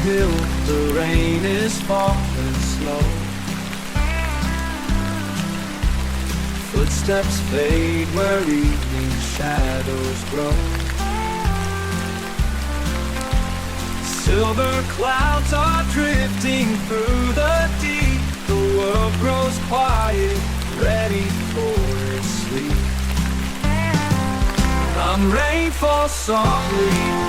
hill, the rain is falling slow. Footsteps fade where evening shadows grow. Silver clouds are drifting through the deep. The world grows quiet, ready for its sleep. Rain falls softly